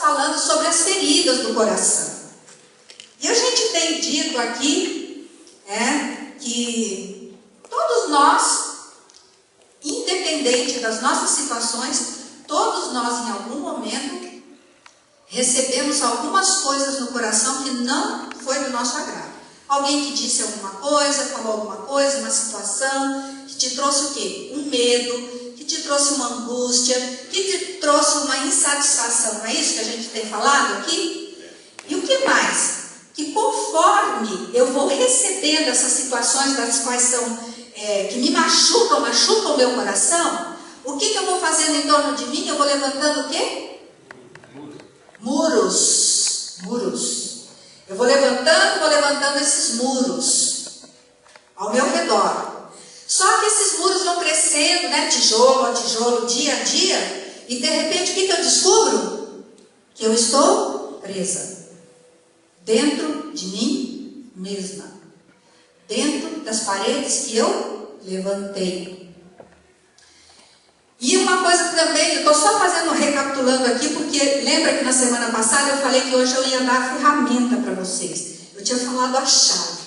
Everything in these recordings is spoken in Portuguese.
falando sobre as feridas do coração. E a gente tem dito aqui que todos nós, independente das nossas situações, todos nós em algum momento recebemos algumas coisas no coração que não foi do nosso agrado. Alguém que disse alguma coisa, falou alguma coisa, uma situação que te trouxe o quê? Um medo, que te trouxe uma angústia, que te trouxe uma insatisfação. Não é isso que a gente tem falado aqui? E o que mais? Que conforme eu vou recebendo essas situações das quais são, que me machucam o meu coração, o que eu vou fazendo em torno de mim? Eu vou levantando o quê? Muros. Eu vou levantando esses muros ao meu redor. Só que esses muros vão crescendo, né? Tijolo a tijolo, dia a dia. E de repente o que eu descubro? Que eu estou presa. Dentro de mim mesma. Dentro das paredes que eu levantei. E uma coisa também, eu estou só recapitulando aqui, porque lembra que na semana passada eu falei que hoje eu ia dar a ferramenta para vocês. Eu tinha falado a chave.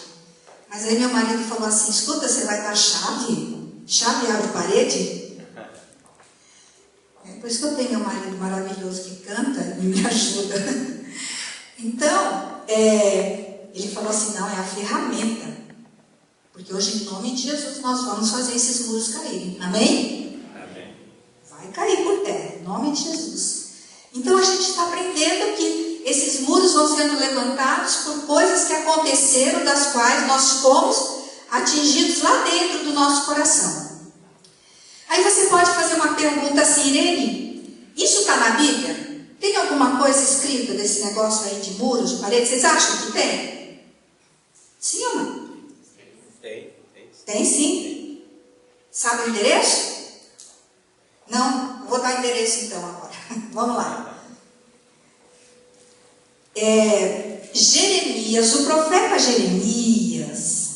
Mas aí meu marido falou assim, escuta, você vai dar chave? Chave abre parede? Por isso que eu tenho meu marido maravilhoso que canta e me ajuda. Então, ele falou assim, não, é a ferramenta. Porque hoje, em nome de Jesus, nós vamos fazer esses muros caírem. Amém? Vai cair por terra, em nome de Jesus. Então a gente está aprendendo que esses muros vão sendo levantados por coisas que aconteceram, das quais nós fomos atingidos lá dentro do nosso coração. Aí você pode fazer uma pergunta assim, Irene, isso está na Bíblia? Tem alguma coisa escrita desse negócio aí de muros, de paredes? Vocês acham que tem? Sim ou não? Tem. Tem sim. Sabe o endereço? Não? Vou dar endereço então agora. Vamos lá. Jeremias, o profeta Jeremias.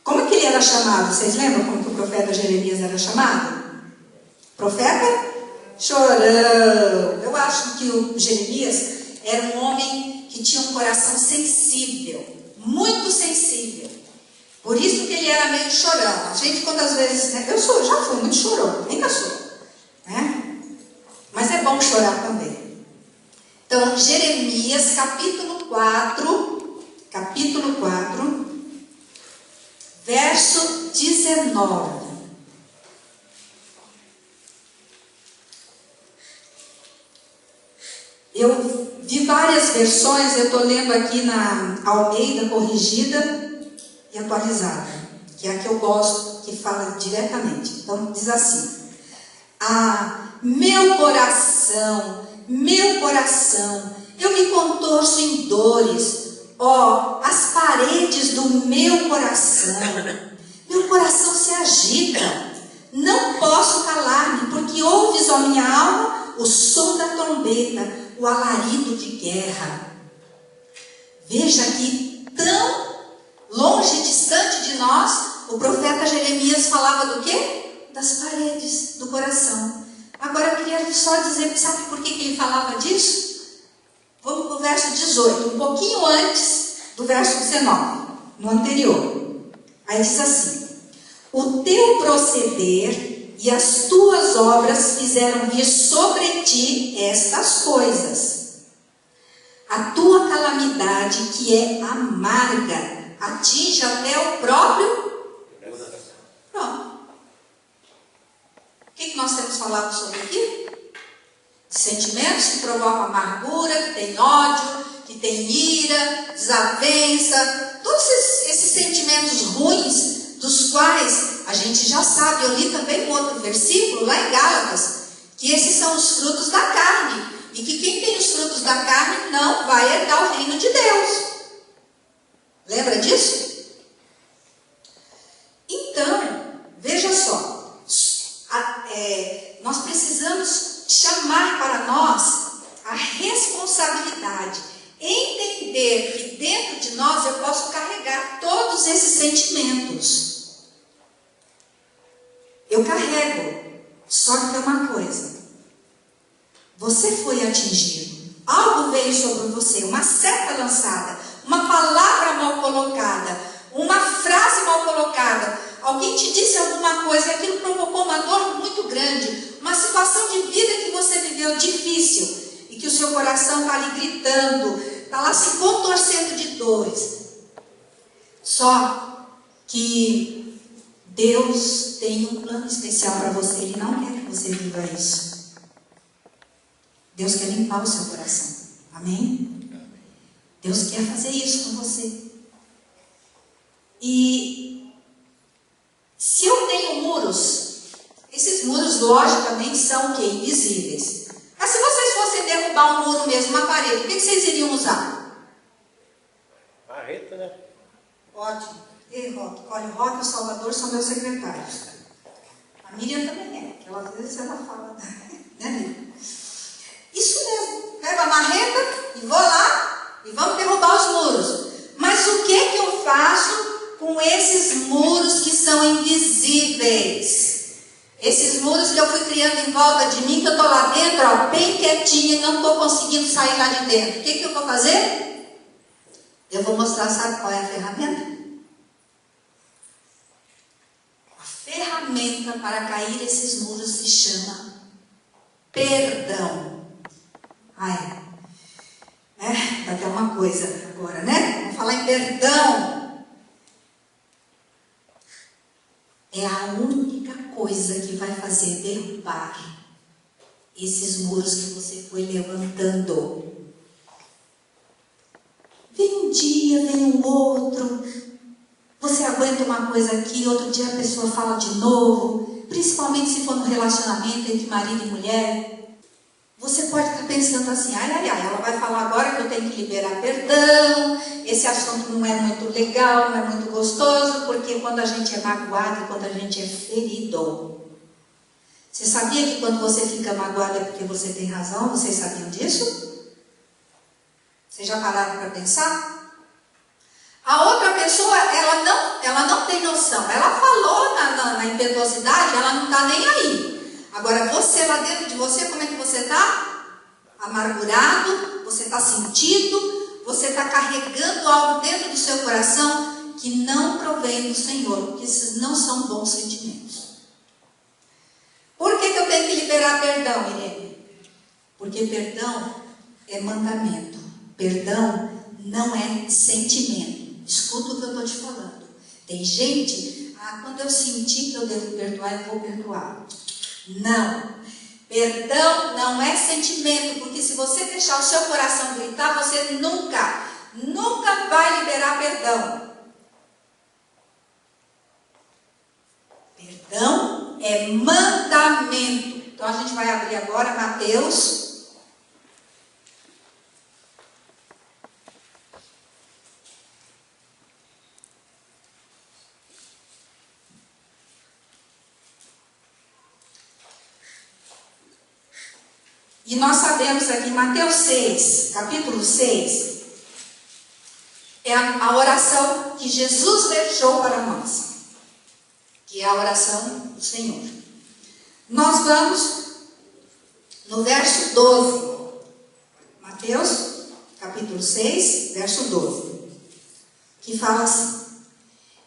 Como é que ele era chamado? Vocês lembram como que o profeta Jeremias era chamado? Profeta chorão. Eu acho que o Jeremias era um homem que tinha um coração sensível. Muito sensível. Por isso que ele era meio chorão. A gente quantas vezes, né? Já fui muito chorão, ainda sou. Mas é bom chorar também. Então, Jeremias, capítulo 4, verso 19. Eu vi várias versões, eu estou lendo aqui na Almeida corrigida e atualizada, que é a que eu gosto, que fala diretamente. Então, diz assim: meu coração, eu me contorço em dores, as paredes do meu coração se agita, não posso calar-me, porque ouves, ó minha alma, o som da trombeta, o alarido de guerra. Veja que tão longe, distante de nós, o profeta Jeremias falava do quê? Das paredes do coração. Agora eu queria só dizer, sabe por que ele falava disso? Vamos para o verso 18, um pouquinho antes do verso 19, no anterior. Aí diz assim: o teu proceder e as tuas obras fizeram vir sobre ti estas coisas. A tua calamidade, que é amarga, atinge até o próprio. Pronto. O que nós temos falado sobre aqui? Sentimentos que provocam amargura, que tem ódio, que tem ira, desavença, todos esses sentimentos ruins, dos quais a gente já sabe. Eu li também um outro versículo lá em Gálatas, que esses são os frutos da carne, e que quem tem os frutos da carne não vai herdar o reino de Deus. Lembra disso? Então, veja só, nós precisamos chamar para nós a responsabilidade, entender que dentro de nós eu posso carregar todos esses sentimentos. Eu carrego, só que tem uma coisa: você foi atingido, algo veio sobre você, uma seta lançada, uma palavra mal colocada, uma frase mal colocada, alguém te disse alguma coisa e aquilo provocou uma dor muito grande, uma situação de vida que você viveu difícil e que o seu coração está ali gritando, está lá se contorcendo de dores. Só que Deus tem um plano especial para você. Ele não quer que você viva isso. Deus quer limpar o seu coração. Amém? Deus quer fazer isso com você. E se eu tenho muros, esses muros logicamente são o quê? Invisíveis. Mas se vocês fossem derrubar um muro mesmo, uma parede, o que vocês iriam usar? Marreta, né? Ótimo. Ei, Roque. Olha, o Roque e o Salvador são meus secretários. A Miriam também é, que às vezes ela fala, né, Miriam? Isso mesmo. Pego a marreta e vou lá e vamos derrubar os muros. Mas o que eu faço com esses muros que são invisíveis? Esses muros que eu fui criando em volta de mim, que eu estou lá dentro, ó, bem quietinha, e não estou conseguindo sair lá de dentro. O que eu vou fazer? Eu vou mostrar, sabe qual é a ferramenta? A ferramenta para cair esses muros se chama perdão. Ai, dá até uma coisa agora, né? Vamos falar em perdão. É a única coisa que vai fazer derrubar esses muros que você foi levantando. Vem um dia, vem um outro, você aguenta uma coisa aqui, outro dia a pessoa fala de novo, principalmente se for no relacionamento entre marido e mulher. Você pode estar pensando assim, ela vai falar agora que eu tenho que liberar perdão, esse assunto não é muito legal, não é muito gostoso, porque quando a gente é magoado e quando a gente é ferido. Você sabia que quando você fica magoado é porque você tem razão? Vocês sabiam disso? Vocês já pararam para pensar? A outra pessoa, ela não tem noção. Ela falou na impetuosidade, ela não está nem aí. Agora, você lá dentro de você, como é que você está? Amargurado, você está sentido, você está carregando algo dentro do seu coração que não provém do Senhor, porque esses não são bons sentimentos. Por que eu tenho que liberar perdão, Irene? Porque perdão é mandamento. Perdão não é sentimento. Escuta o que eu estou te falando. Tem gente, quando eu sentir que eu devo perdoar, eu vou perdoar. Não. Perdão não é sentimento, porque se você deixar o seu coração gritar, você nunca vai liberar perdão. Perdão é mandamento. Então a gente vai abrir agora Mateus. E nós sabemos aqui, Mateus 6, capítulo 6, é a oração que Jesus deixou para nós, que é a oração do Senhor. Nós vamos no verso 12, Mateus, capítulo 6, verso 12, que fala assim: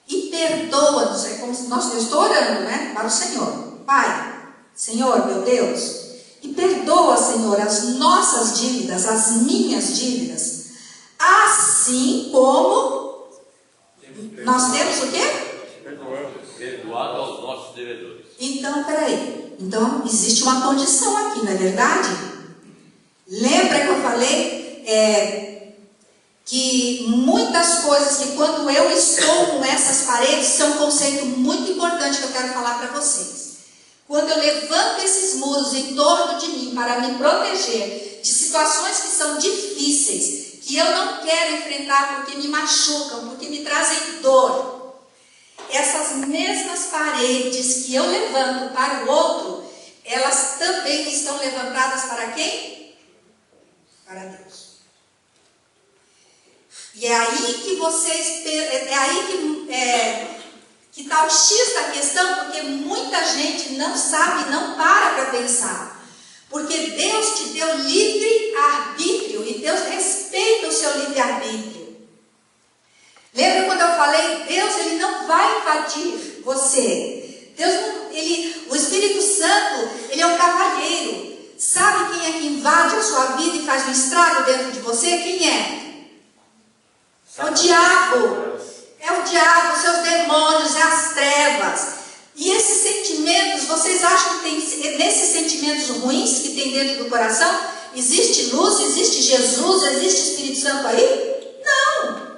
e perdoa-nos, é como se eu estou orando, né, para o Senhor. Pai, Senhor, meu Deus, e perdoa, Senhor, as nossas dívidas, as minhas dívidas, assim como nós temos o quê? Perdoado aos nossos devedores. Então, peraí. Então, existe uma condição aqui, não é verdade? Lembra que eu falei que muitas coisas que quando eu estou com essas paredes são um conceito muito importante que eu quero falar para vocês. Quando eu levanto esses muros em torno de mim para me proteger de situações que são difíceis, que eu não quero enfrentar porque me machucam, porque me trazem dor, essas mesmas paredes que eu levanto para o outro, elas também estão levantadas para quem? Para Deus. E é aí que vocês, que está o X da questão, porque muita gente não sabe, não para pensar. Porque Deus te deu livre arbítrio, e Deus você. Deus não, o Espírito Santo, ele é um cavalheiro. Sabe quem é que invade a sua vida e faz um estrago dentro de você? Quem é? É o diabo. É o diabo, seus demônios, é as trevas. E esses sentimentos, vocês acham que tem, nesses sentimentos ruins que tem dentro do coração, existe luz, existe Jesus, existe Espírito Santo aí? Não.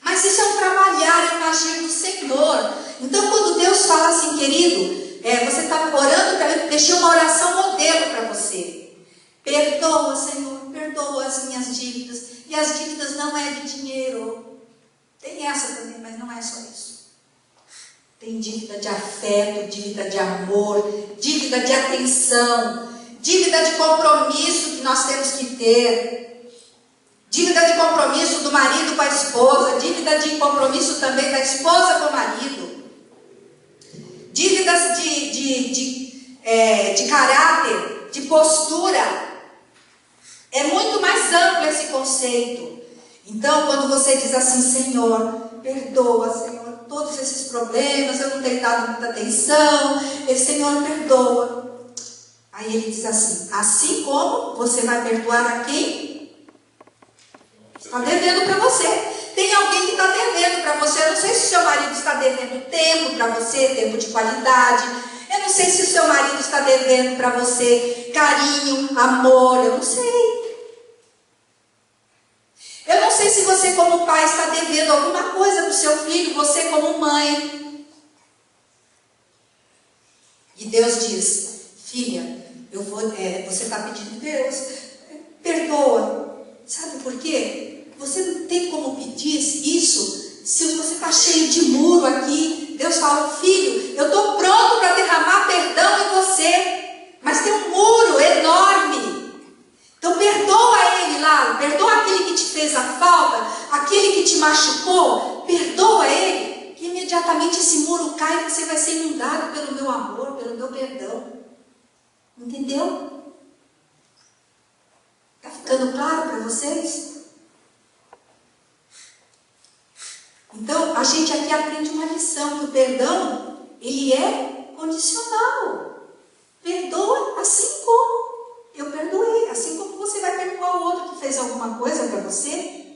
Mas isso é um trabalhar, é um agir do Senhor. Então quando Deus fala assim, querido, você está orando para mim, deixei uma oração modelo para você. Perdoa, Senhor, perdoa as minhas dívidas. E as dívidas não é de dinheiro. Tem essa também, mas não é só isso. Tem dívida de afeto, dívida de amor, dívida de atenção, dívida de compromisso que nós temos que ter. Dívida de compromisso do marido com a esposa, dívida de compromisso também da esposa com o marido. Dívidas de caráter, de postura. É muito mais amplo esse conceito. Então, quando você diz assim, Senhor, perdoa, Senhor, todos esses problemas, eu não tenho dado muita atenção, Senhor, perdoa. Aí ele diz assim como você vai perdoar a quem está devendo para você. Tem alguém que está devendo para você. Eu não sei se o seu marido está devendo tempo para você, tempo de qualidade. Eu não sei se o seu marido está devendo para você carinho, amor. Eu não sei. Eu não sei se você como pai está devendo alguma coisa para o seu filho, você como mãe. E Deus diz, filha, você está pedindo, Deus, perdoa. Sabe por quê? Você não tem como pedir isso se você está cheio de muro aqui. Deus fala, filho, eu estou pronto para derramar perdão em você, mas tem um muro enorme. Então perdoa ele lá, perdoa aquele que te fez a falta, aquele que te machucou, perdoa ele, que imediatamente esse muro cai e você vai ser inundado pelo meu amor, pelo meu perdão. Entendeu? Está ficando claro para vocês? Então, a gente aqui aprende uma lição, que o perdão, ele é condicional. Perdoa assim como eu perdoei, assim como você vai perdoar o outro que fez alguma coisa para você.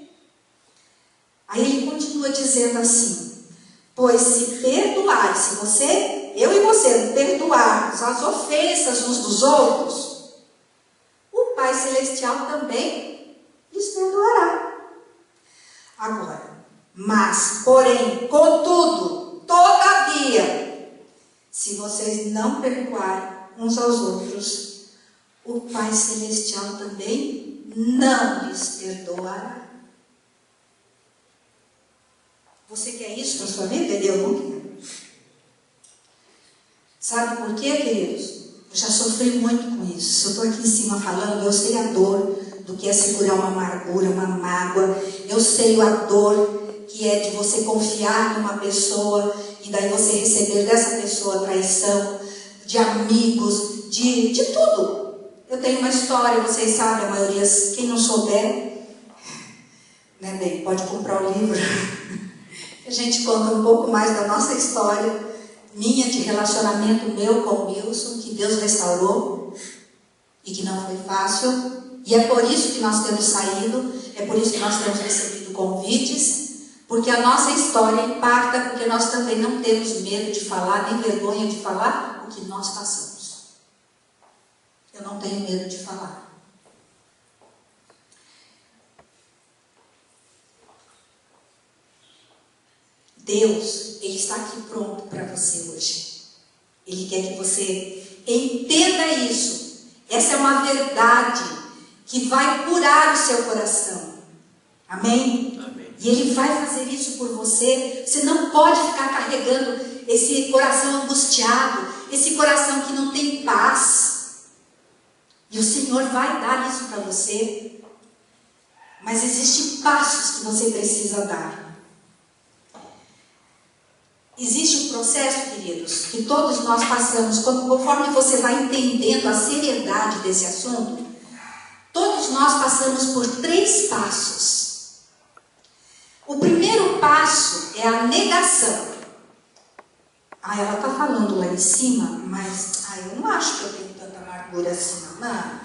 Aí ele continua dizendo assim, pois se perdoar, se você, eu e você, perdoarmos as ofensas uns dos outros, o Pai Celestial também lhes perdoará. Agora, mas, porém, contudo, todavia, se vocês não perdoarem uns aos outros, o Pai Celestial também não lhes perdoará. Você quer isso na sua vida? Eu não quero. Sabe por quê, queridos? Eu já sofri muito com isso. Se eu estou aqui em cima falando, eu sei a dor do que é segurar uma amargura, uma mágoa. Eu sei a dor que é de você confiar numa pessoa e daí você receber dessa pessoa traição, de amigos, de tudo. Eu tenho uma história, vocês sabem, a maioria, quem não souber, né, bem, pode comprar o livro. A gente conta um pouco mais da nossa história, minha de relacionamento meu com o Wilson, que Deus restaurou e que não foi fácil. E é por isso que nós temos saído, é por isso que nós temos recebido convites, porque a nossa história impacta, porque nós também não temos medo de falar, nem vergonha de falar o que nós passamos. Eu não tenho medo de falar. Deus, Ele está aqui pronto para você hoje. Ele quer que você entenda isso. Essa é uma verdade que vai curar o seu coração. Amém? Amém. E Ele vai fazer isso por você. Você não pode ficar carregando esse coração angustiado, esse coração que não tem paz. E o Senhor vai dar isso para você. Mas existem passos que você precisa dar. Existe um processo, queridos, que todos nós passamos, conforme você vai entendendo a seriedade desse assunto, todos nós passamos por 3 passos. O primeiro passo é a negação. Ah, ela está falando lá em cima, mas eu não acho que eu tenho tanta amargura assim, não.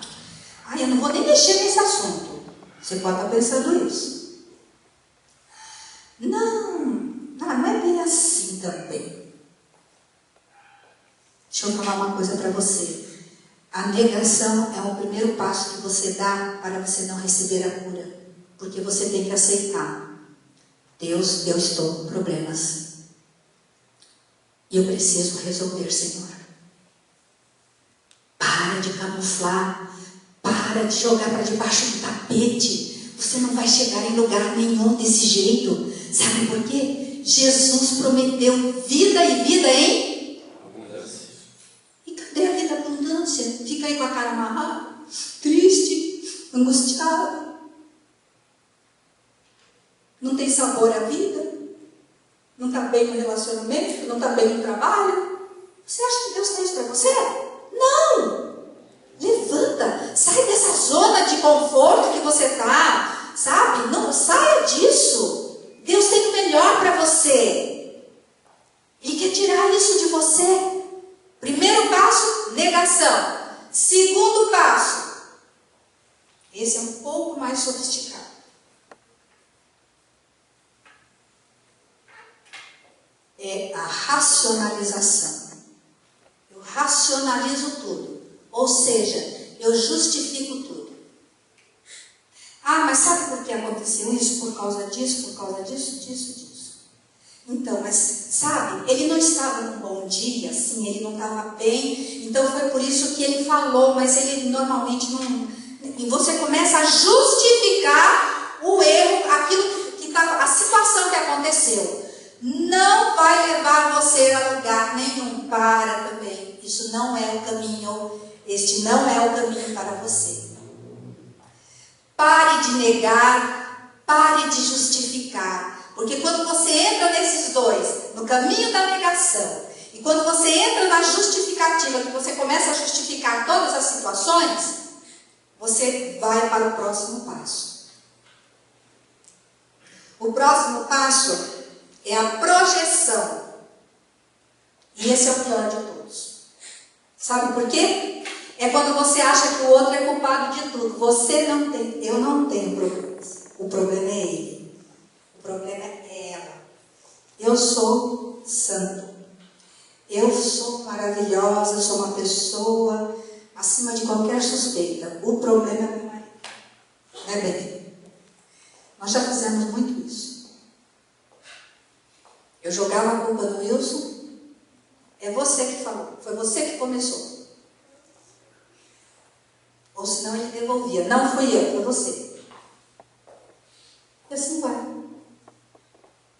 Eu não vou nem mexer nesse assunto. Você pode estar pensando isso. Não é bem assim também. Deixa eu falar uma coisa para você. A negação é o primeiro passo que você dá para você não receber a cura. Porque você tem que aceitar. Deus, eu estou com problemas. E eu preciso resolver, Senhor. Para de camuflar. Para de jogar para debaixo do tapete. Você não vai chegar em lugar nenhum desse jeito. Sabe por quê? Jesus prometeu vida e vida em abundância. E cadê a vida abundância? Fica aí com a cara amarrada, triste, angustiado. Não tem sabor à vida. Não está bem no relacionamento, não está bem no trabalho. Você acha que Deus tem isso para você? Não! Levanta, sai dessa zona de conforto que você está, sabe? Não saia disso. Deus tem o melhor para você. Ele quer tirar isso de você. Primeiro passo, negação. Segundo passo, esse é um pouco mais sofisticado. É a racionalização. Eu racionalizo tudo. Ou seja, eu justifico tudo. Mas sabe por que aconteceu isso? Por causa disso, disso. Então, mas sabe, ele não estava num bom dia, assim, ele não estava bem. Então foi por isso que ele falou, mas ele normalmente não... E você começa a justificar o erro, aquilo que tá, a situação que aconteceu. Não vai levar você a lugar nenhum. Para também. Isso não é o caminho. Este não é o caminho para você. Pare de negar. Pare de justificar. Porque quando você entra nesses dois, no caminho da negação, e quando você entra na justificativa, que você começa a justificar todas as situações, você vai para o próximo passo. O próximo passo é a projeção. E esse é o pior de todos. Sabe por quê? É quando você acha que o outro é culpado de tudo. Você não tem, eu não tenho problemas. O problema é ele. O problema é ela. Eu sou santo. Eu sou maravilhosa, sou uma pessoa acima de qualquer suspeita. O problema é meu marido. Não é bem? Nós já fizemos muito isso. Eu jogava a culpa no Wilson. É você que falou. Foi você que começou. Ou senão ele devolvia. Não fui eu, foi você. E assim vai.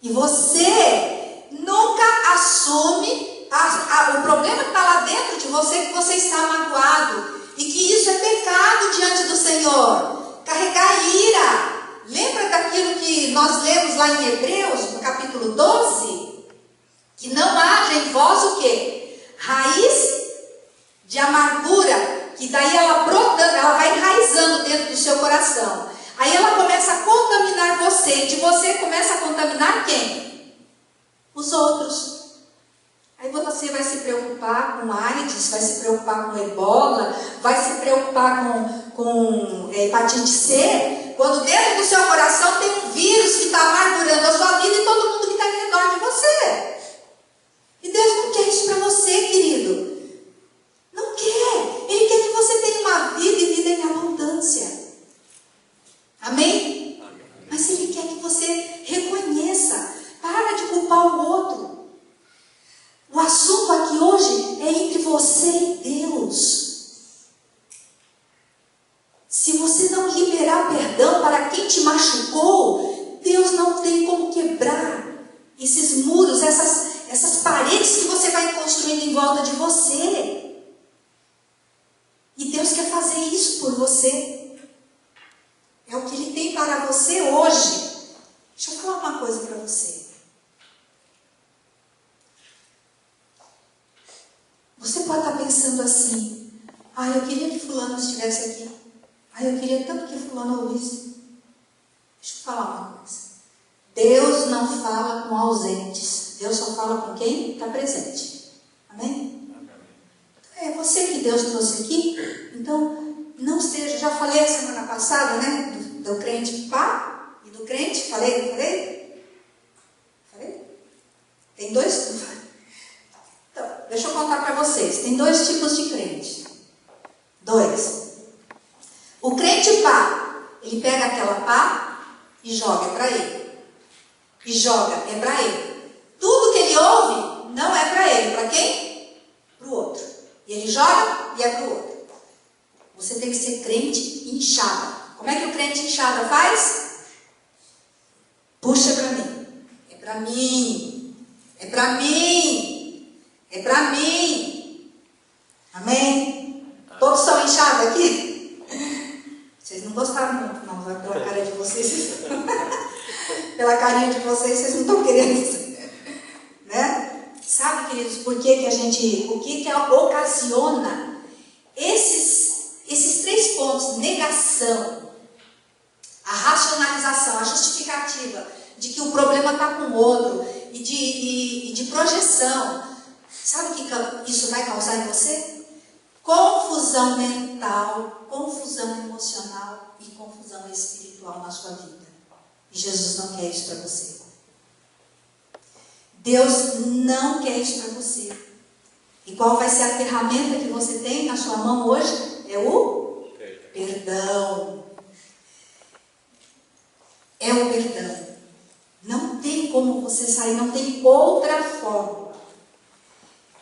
E você nunca assume o problema que está lá dentro de você, que você está magoado. E que isso é pecado diante do Senhor. Carregar ira. Lembra daquilo que nós lemos lá em Hebreus, no capítulo 12? Que não haja em vós o quê? Raiz de amargura, que daí ela brotando, ela vai enraizando dentro do seu coração. Aí ela começa a contaminar você, de você começa a contaminar quem? Os outros. Aí você vai se preocupar com AIDS, vai se preocupar com ebola, vai se preocupar com hepatite C, quando dentro do seu coração tem um vírus que está amargurando a sua vida e todo mundo que está em redor de você. E Deus não quer isso para você, querido. Não quer. Ele quer que você tenha uma vida e vida em abundância. Amém? Mas Ele quer que você reconheça. Para de culpar o outro. O assunto aqui hoje é entre você e Deus. Se você não liberar perdão para quem te machucou, Deus não tem como quebrar esses muros, essas paredes que você vai construindo em volta de você. E Deus quer fazer isso por você. É o que Ele tem para você hoje. Deixa eu falar uma coisa para você. Você pode estar pensando assim: eu queria que fulano estivesse aqui. Eu queria tanto que fulano ouvisse. Deixa eu falar uma coisa. Deus não fala com ausentes. Deus só fala com quem está presente. Amém? É você que Deus trouxe aqui. Então, não esteja... Já falei a semana passada, né? Do crente pá e do crente. Falei? Tem dois... Então, deixa eu contar para vocês. Tem dois tipos de crente. O crente pá, ele pega aquela pá e joga para ele. E joga, é para ele. Tudo que ele ouve não é para ele. Para quem? Para o outro. E ele joga e é para o outro. Você tem que ser crente inchada. Como é que o crente inchada faz? Puxa para mim. É para mim. É para mim. É para mim. Amém? Todos são inchados aqui? Vocês não gostaram muito, não. Vai pela cara de vocês. Pela carinha de vocês, vocês não estão querendo. Né? Sabe, queridos, por que que a gente... O que que ocasiona esses três pontos? Negação, a racionalização, a justificativa de que o problema está com o outro e de projeção. Sabe o que isso vai causar em você? Confusão mental, confusão emocional e confusão espiritual na sua vida. E Jesus não quer isso para você. Deus não quer isso para você. E qual vai ser a ferramenta que você tem na sua mão hoje? É o perdão. É o perdão. Não tem como você sair, não tem outra forma.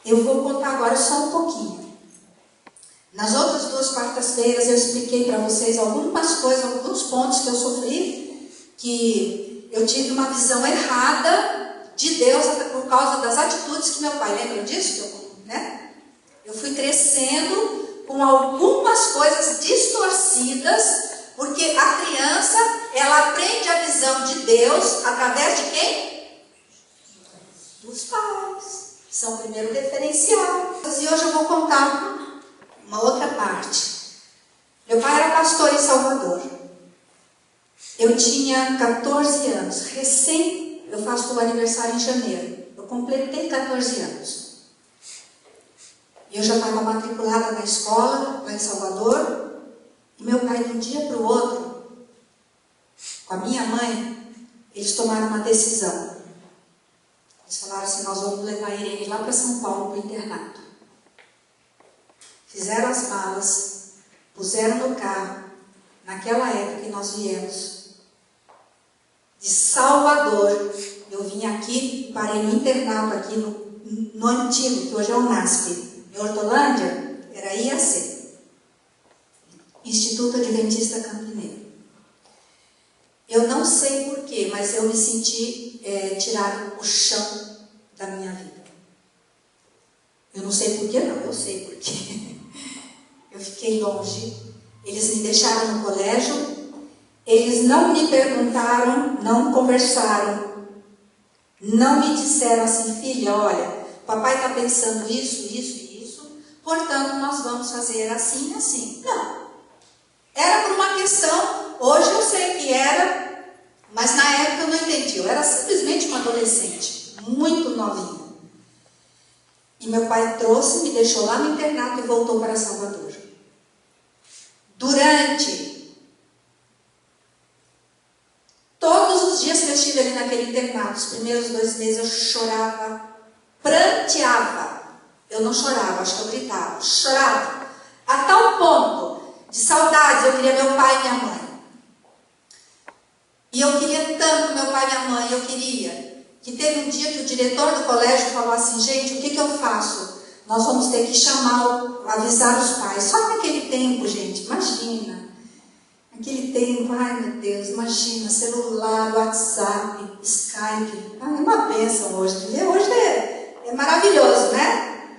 Eu vou contar agora só um pouquinho. Nas outras 2 quartas-feiras eu expliquei para vocês algumas coisas, alguns pontos que eu sofri, que eu tive uma visão errada de Deus por causa das atitudes que meu pai, lembra disso? Né? Eu fui crescendo com algumas coisas distorcidas, porque a criança, ela aprende a visão de Deus através de quem? Dos pais. São o primeiro referencial. E hoje eu vou contar uma outra parte. Meu pai era pastor em Salvador. Eu tinha 14 anos. Eu faço o aniversário em janeiro. Eu completei 14 anos. Eu já estava matriculada na escola, lá em Salvador. E meu pai, de um dia para o outro, com a minha mãe, eles tomaram uma decisão. Eles falaram assim: nós vamos levar ele lá para São Paulo, para o internato. Fizeram as malas, puseram no carro. Naquela época que nós viemos de Salvador, eu vim aqui, parei no internato aqui no antigo, que hoje é o NASP, em Hortolândia, era IAC, Instituto Adventista Campineiro. Eu não sei porquê, mas eu me senti tirar o chão da minha vida. Eu não sei porquê, não, eu sei porquê. Eu fiquei longe, eles me deixaram no colégio, eles não me perguntaram, não conversaram, não me disseram assim: filha, olha, papai está pensando isso, portanto nós vamos fazer assim e assim. Não. Era por uma questão, hoje eu sei que era, mas na época eu não entendi. Eu era simplesmente uma adolescente, muito novinha. E meu pai trouxe, me deixou lá no internato e voltou para Salvador. Durante todos os dias que eu estive ali naquele internato, os primeiros 2 meses eu chorava, pranteava. Eu não chorava, acho que eu gritava. Chorava. A tal ponto de saudades, eu queria meu pai e minha mãe. E eu queria tanto meu pai e minha mãe, eu queria. Que teve um dia que o diretor do colégio falou assim: gente, o que eu faço? Nós vamos ter que avisar os pais. Só naquele tempo, gente, imagina. Naquele tempo, ai meu Deus, imagina, celular, WhatsApp, Skype. É uma bênção hoje. Hoje é maravilhoso, né?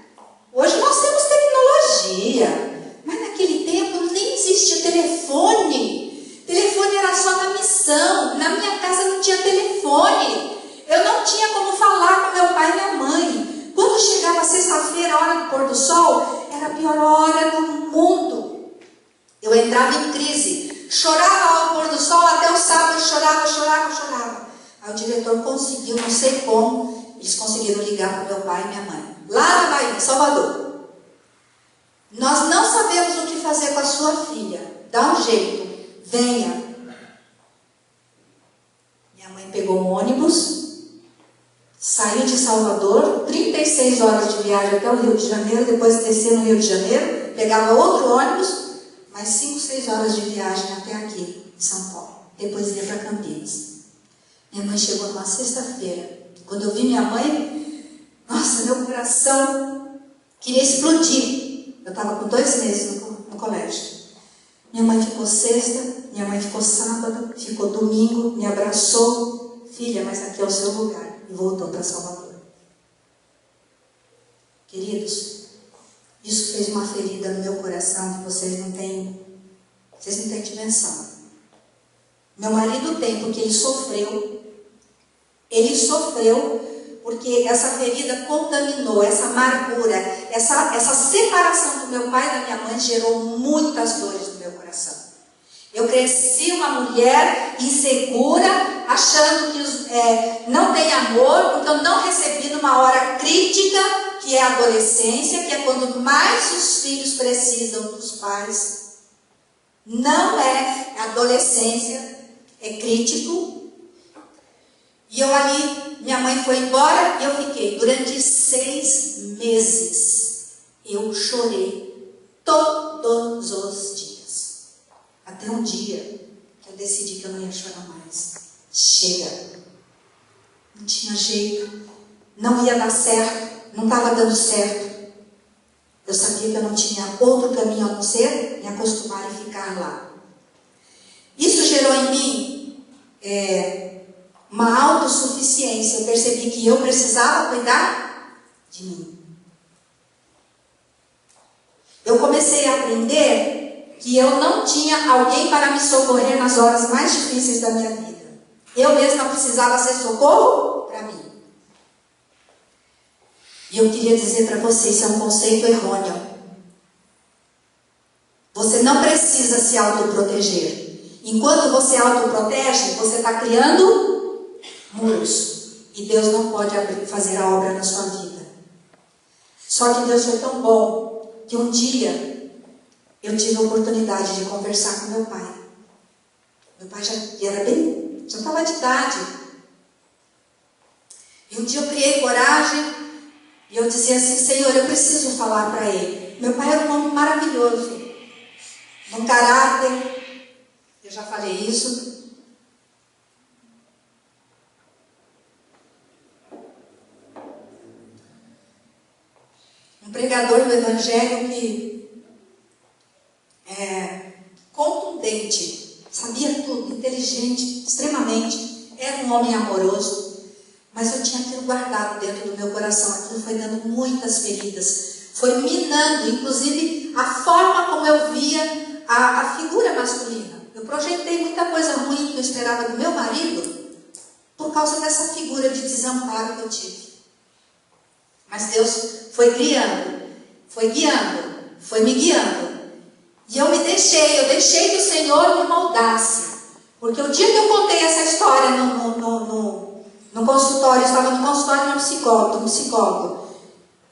Hoje nós temos tecnologia. Mas naquele tempo nem existia telefone. Telefone era só na missão. Na minha casa não tinha telefone. Eu não tinha como falar com meu pai e minha mãe. Quando chegava sexta-feira, a hora do pôr do sol, era a pior hora do mundo. Eu entrava em crise. Chorava ao pôr do sol, até o sábado eu chorava. Aí o diretor conseguiu, não sei como, eles conseguiram ligar para meu pai e minha mãe. lá na Bahia, Salvador. Nós não sabemos o que fazer com a sua filha. Dá um jeito, venha. Minha mãe pegou um ônibus, saiu de Salvador, 36 horas de viagem até o Rio de Janeiro, depois descer no Rio de Janeiro, pegava outro ônibus, mais 5, 6 horas de viagem até aqui, em São Paulo. Depois ia para Campinas. Minha mãe chegou numa sexta-feira. Quando eu vi minha mãe, nossa, meu coração queria explodir. Eu estava com 2 meses no colégio. Minha mãe ficou sexta, minha mãe ficou sábado, ficou domingo, me abraçou. Filha, mas aqui é o seu lugar. E voltou para Salvador. Queridos, isso fez uma ferida no meu coração que vocês não têm dimensão. Meu marido tem, porque ele sofreu porque essa ferida contaminou, essa amargura, essa separação do meu pai e da minha mãe gerou muitas dores no meu coração. Eu cresci uma mulher insegura, achando que não tem amor, porque eu não recebi numa hora crítica, que é a adolescência, que é quando mais os filhos precisam dos pais. Não é adolescência, é crítico. E eu ali, minha mãe foi embora e eu fiquei. Durante 6 meses, eu chorei todos os dias. Até um dia que eu decidi que eu não ia chorar mais. Chega. Não tinha jeito. Não ia dar certo. Não estava dando certo. Eu sabia que eu não tinha outro caminho a não ser me acostumar e ficar lá. Isso gerou em mim uma autossuficiência. Eu percebi que eu precisava cuidar de mim. Eu comecei a aprender que eu não tinha alguém para me socorrer nas horas mais difíceis da minha vida. Eu mesma precisava ser socorro para mim. E eu queria dizer para vocês, isso é um conceito errôneo. Você não precisa se autoproteger. Enquanto você autoprotege, você está criando muros. E Deus não pode fazer a obra na sua vida. Só que Deus foi tão bom que um dia eu tive a oportunidade de conversar com meu pai. Meu pai já estava de idade. E um dia eu criei coragem e eu dizia assim: Senhor, eu preciso falar para ele. Meu pai era um homem maravilhoso, um caráter. Eu já falei isso. Um pregador do Evangelho que contundente, sabia tudo, inteligente, extremamente, era um homem amoroso. Mas eu tinha aquilo guardado dentro do meu coração. Aquilo foi dando muitas feridas. Foi minando, inclusive, a forma como eu via a figura masculina. Eu projetei muita coisa ruim que eu esperava do meu marido por causa dessa figura de desamparo que eu tive. Mas Deus foi criando, foi guiando, foi me guiando. E eu deixei que o Senhor me moldasse. Porque o dia que eu contei essa história no consultório, eu estava no consultório de um psicólogo.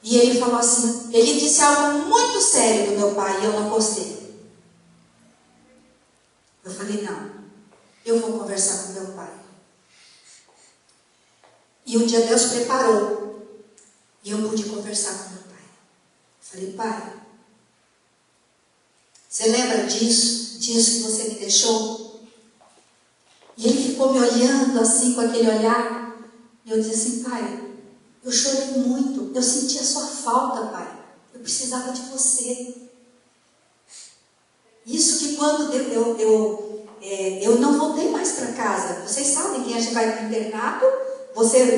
E ele falou assim, ele disse algo muito sério do meu pai e eu não gostei. Eu falei, não, eu vou conversar com meu pai. E um dia Deus preparou e eu pude conversar com meu pai. Falei, pai, você lembra disso que você me deixou? E ele ficou me olhando assim, com aquele olhar. E eu disse assim, pai, eu chorei muito, eu senti a sua falta, pai. Eu precisava de você. Isso que quando eu não voltei mais para casa. Vocês sabem que a gente vai para o internato.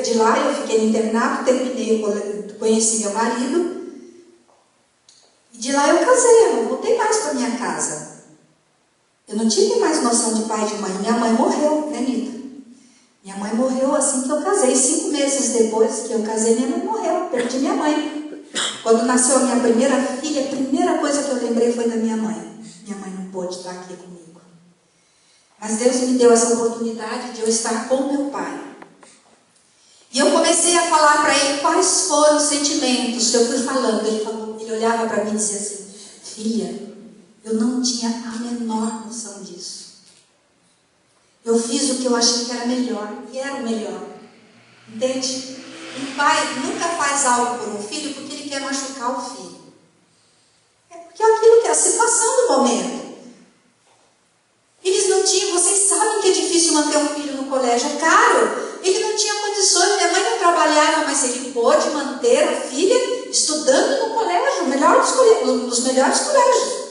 De lá eu fiquei no internato, terminei, conheci meu marido. E de lá eu casei, eu não voltei mais para minha casa. Eu não tive mais noção de pai e de mãe. Minha mãe morreu, né, Nita? Minha mãe morreu assim que eu casei. 5 meses depois que eu casei, minha mãe morreu. Perdi minha mãe. Quando nasceu a minha primeira filha, a primeira coisa que eu lembrei foi da minha mãe. Minha mãe não pôde estar aqui comigo. Mas Deus me deu essa oportunidade de eu estar com meu pai. E eu comecei a falar para ele quais foram os sentimentos que eu fui falando. Ele olhava para mim e dizia assim: filha, eu não tinha a menor noção disso. Eu fiz o que eu achei que era melhor, e era o melhor. Entende? Um pai nunca faz algo por um filho porque ele quer machucar o filho. É porque aquilo que é a situação do momento. Eles não tinham, vocês sabem que é difícil manter um filho no colégio, é caro. Ele não tinha condições, minha mãe não trabalhava, mas ele pôde manter a filha estudando no colégio, um dos melhores colégios.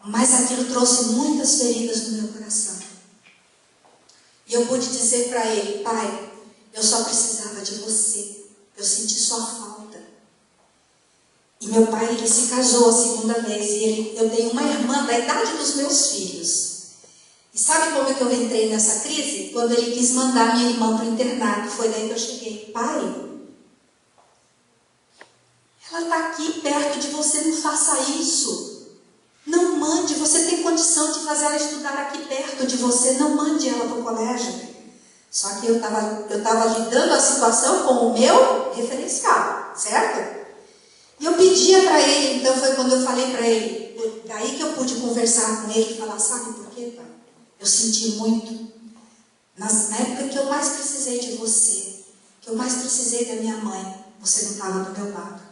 Mas aquilo trouxe muitas feridas no meu coração. E eu pude dizer para ele: pai, eu só precisava de você. Eu senti sua falta. E meu pai, ele se casou a segunda vez. E eu tenho uma irmã da idade dos meus filhos. E sabe como é que eu entrei nessa crise? Quando ele quis mandar minha irmã para o internato. Foi daí que eu cheguei: pai, ela está aqui perto de você, não faça isso. Não mande, você tem condição de fazer ela estudar aqui perto de você, não mande ela para o colégio. Só que eu estava lidando a situação com o meu referencial, certo? E eu pedia para ele, então foi quando eu falei para ele, daí que eu pude conversar com ele e falar: sabe por quê, pai? Eu senti muito, na época que eu mais precisei de você, que eu mais precisei da minha mãe, você não estava do meu lado.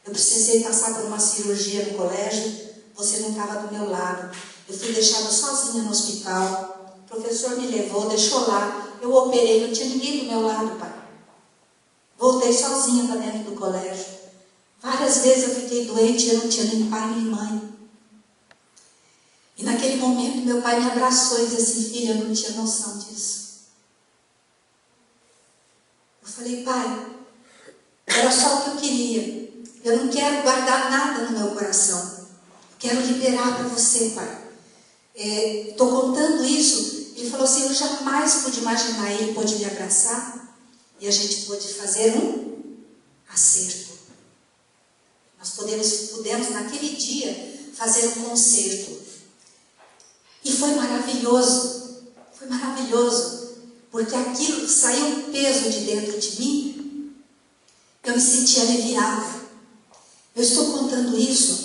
Eu precisei passar por uma cirurgia no colégio, você não estava do meu lado. Eu fui deixada sozinha no hospital. O professor me levou, deixou lá. Eu operei, não tinha ninguém do meu lado, pai. Voltei sozinha para dentro do colégio. Várias vezes eu fiquei doente e eu não tinha nem pai nem mãe. E naquele momento meu pai me abraçou e disse assim: filha, eu não tinha noção disso. Eu falei: pai, era só o que eu queria. Eu não quero guardar nada no meu coração. Quero liberar para você, pai. Estou contando isso. Ele falou assim: eu jamais pude imaginar. Ele pôde me abraçar e a gente pôde fazer um acerto. Nós pudemos naquele dia fazer um concerto. E foi maravilhoso. Foi maravilhoso. Porque aquilo saiu um peso de dentro de mim. Eu me senti aliviada. Eu estou contando isso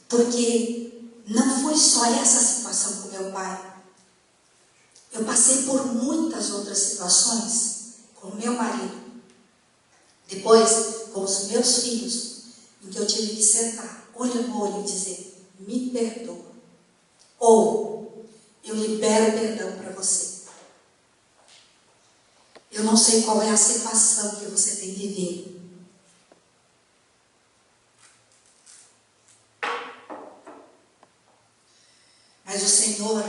porque não foi só essa situação com meu pai. Eu passei por muitas outras situações com o meu marido. Depois, com os meus filhos, em que eu tive que sentar, olho no olho e dizer: me perdoa. Ou, eu libero perdão para você. Eu não sei qual é a situação que você tem vivido. Mas o Senhor,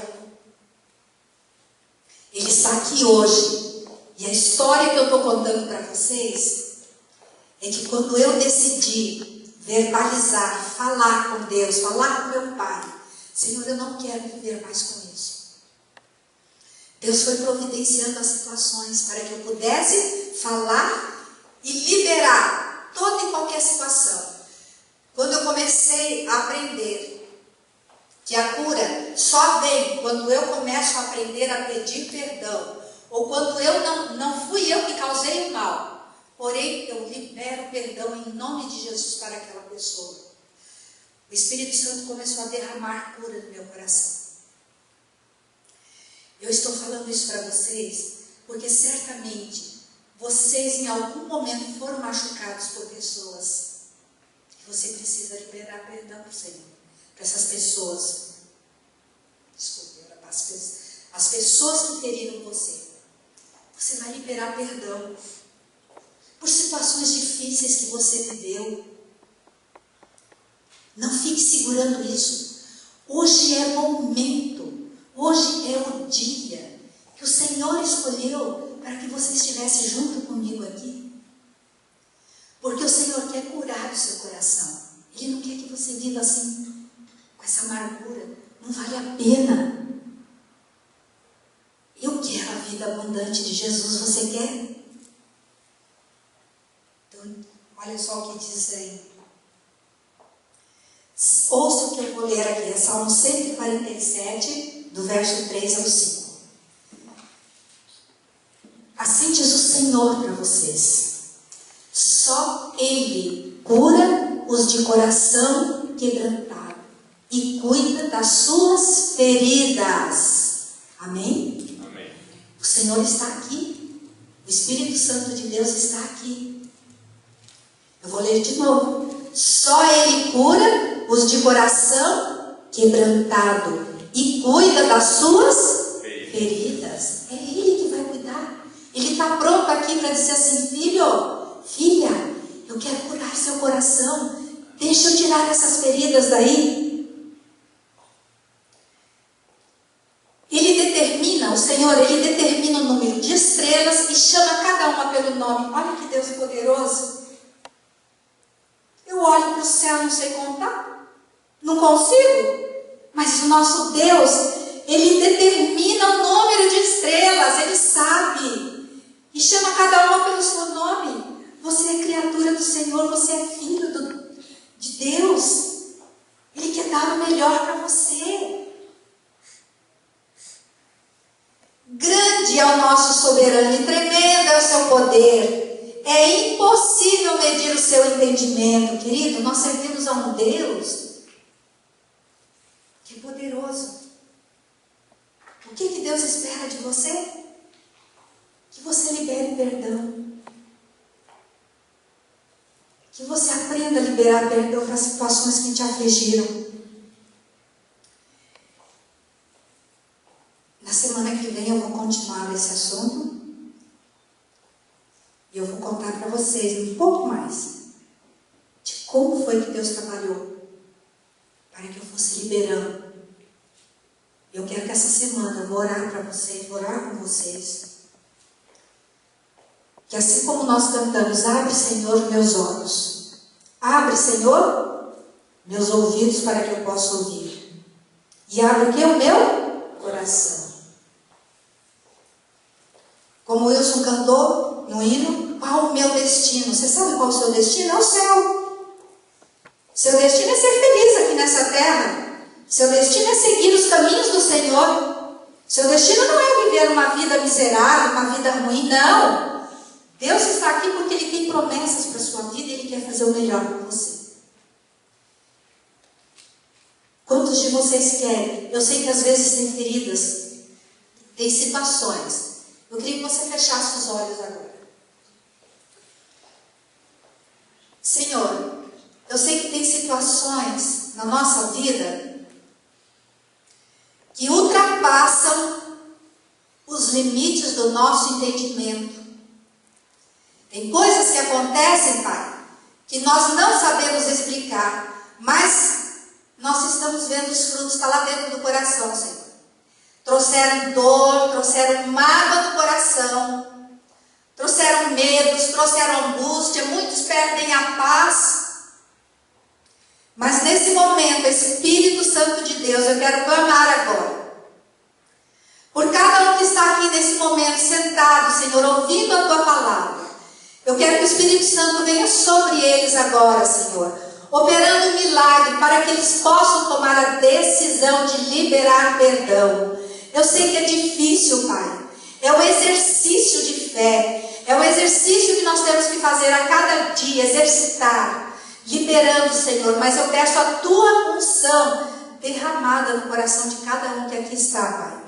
Ele está aqui hoje. E a história que eu estou contando para vocês é que quando eu decidi verbalizar, falar com Deus, falar com meu Pai: Senhor, eu não quero viver mais com isso. Deus foi providenciando as situações para que eu pudesse falar e liberar toda e qualquer situação. Quando eu comecei a aprender que a cura só vem quando eu começo a aprender a pedir perdão, ou quando não fui eu que causei o mal, porém eu libero perdão em nome de Jesus para aquela pessoa. O Espírito Santo começou a derramar cura no meu coração. Eu estou falando isso para vocês porque certamente vocês em algum momento foram machucados por pessoas que você precisa liberar perdão para o Senhor. Para essas pessoas, desculpe, as pessoas que feriram você, você vai liberar perdão por situações difíceis que você viveu. Não fique segurando isso. Hoje é momento, hoje é o dia que o Senhor escolheu para que você estivesse junto comigo aqui. Porque o Senhor quer curar o seu coração. Ele não quer que você viva assim, com essa amargura. Não vale a pena. Eu quero a vida abundante de Jesus. Você quer? Então, olha só o que diz aí. Ouça o que eu vou ler aqui. É Salmo 147, do verso 3 ao 5. Assim diz o Senhor: coração quebrantado e cuida das suas feridas. Amém? Amém. O Senhor está aqui. O Espírito Santo de Deus está aqui. Eu vou ler de novo. Só Ele cura os de coração quebrantado e cuida das suas feridas. É Ele que vai cuidar. Ele está pronto aqui para dizer assim: filho, filha, eu quero curar seu coração. Deixa eu tirar essas feridas daí. Ele determina, o Senhor, Ele determina o número de estrelas e chama cada uma pelo nome. Olha que Deus poderoso. Eu olho para o céu, não sei contar. Não consigo. Mas o nosso Deus, Ele determina o número de estrelas. Ele sabe. E chama cada uma pelo seu nome. Você é criatura do Senhor. Você é filho de Deus. Ele quer dar o melhor para você. Grande é o nosso soberano e tremendo é o seu poder. É impossível medir o seu entendimento, querido. Nós servimos a um Deus que é poderoso. O que Deus espera de você? Que você libere perdão. Que você aprenda a liberar perdão para situações que te afligiram. Na semana que vem eu vou continuar esse assunto. E eu vou contar para vocês um pouco mais de como foi que Deus trabalhou para que eu fosse liberando. Eu quero que essa semana eu vou orar para vocês, vou orar com vocês. Que assim como nós cantamos, abre, Senhor, meus olhos. Abre, Senhor, meus ouvidos para que eu possa ouvir. E abre o que? O meu coração. Como o Wilson cantou no hino, qual o meu destino? Você sabe qual é o seu destino? É o céu. Seu destino é ser feliz aqui nessa terra. Seu destino é seguir os caminhos do Senhor. Seu destino não é viver uma vida miserável, uma vida ruim, não. Deus está aqui porque Ele tem promessas para a sua vida e Ele quer fazer o melhor para você. Quantos de vocês querem? Eu sei que às vezes tem feridas, tem situações. Eu queria que você fechasse os olhos agora. Senhor, eu sei que tem situações na nossa vida que ultrapassam os limites do nosso entendimento. Tem coisas que acontecem, Pai, que nós não sabemos explicar, mas nós estamos vendo os frutos, está lá dentro do coração, Senhor. Trouxeram dor, trouxeram mágoa do coração, trouxeram medos, trouxeram angústia, muitos perdem a paz. Mas nesse momento, Espírito Santo de Deus, eu quero clamar agora. Por cada um que está aqui nesse momento, sentado, Senhor, ouvindo a Tua palavra. Eu quero que o Espírito Santo venha sobre eles agora, Senhor, operando um milagre para que eles possam tomar a decisão de liberar perdão. Eu sei que é difícil, Pai. É um exercício de fé. É um exercício que nós temos que fazer a cada dia, exercitar, liberando, Senhor. Mas eu peço a Tua unção derramada no coração de cada um que aqui está, Pai.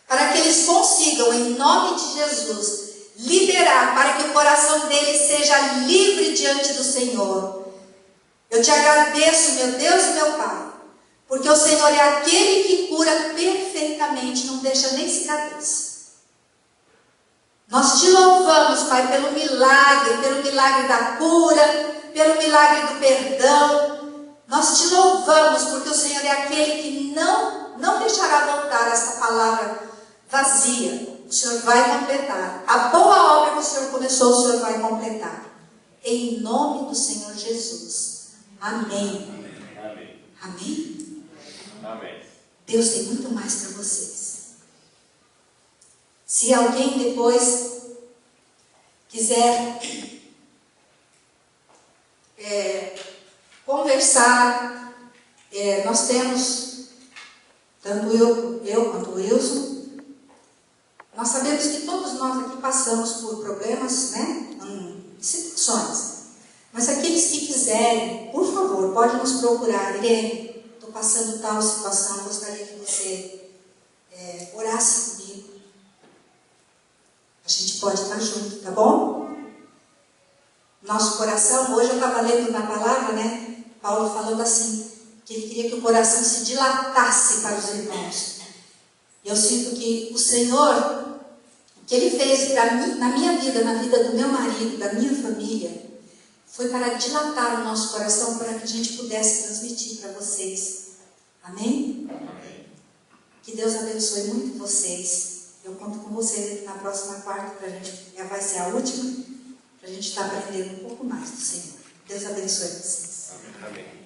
Para que eles consigam, em nome de Jesus, liberar, para que o coração deles seja livre diante do Senhor. Eu te agradeço, meu Deus e meu Pai, porque o Senhor é aquele que cura perfeitamente, não deixa nem cicatriz. Nós te louvamos, Pai, pelo milagre da cura, pelo milagre do perdão. Nós te louvamos porque o Senhor é aquele que não deixará voltar essa palavra vazia. O Senhor vai completar. A boa obra que o Senhor começou, o Senhor vai completar. Em nome do Senhor Jesus. Amém. Amém. Amém? Amém. Deus tem muito mais para vocês. Se alguém depois quiser conversar, nós temos, tanto eu quanto o Wilson, nós sabemos que todos nós aqui passamos por problemas, né? Situações. Mas aqueles que quiserem, por favor, pode nos procurar. Irene, estou passando tal situação, gostaria que você orasse comigo. A gente pode estar junto, tá bom? Nosso coração, hoje eu estava lendo na palavra, né? Paulo falando assim, que ele queria que o coração se dilatasse para os irmãos. Eu sinto que o Senhor, o que Ele fez para mim, na minha vida, na vida do meu marido, da minha família, foi para dilatar o nosso coração, para que a gente pudesse transmitir para vocês. Amém? Amém. Que Deus abençoe muito vocês. Eu conto com vocês na próxima quarta, para a gente, vai ser a última, para a gente estar aprendendo um pouco mais do Senhor. Deus abençoe vocês. Amém.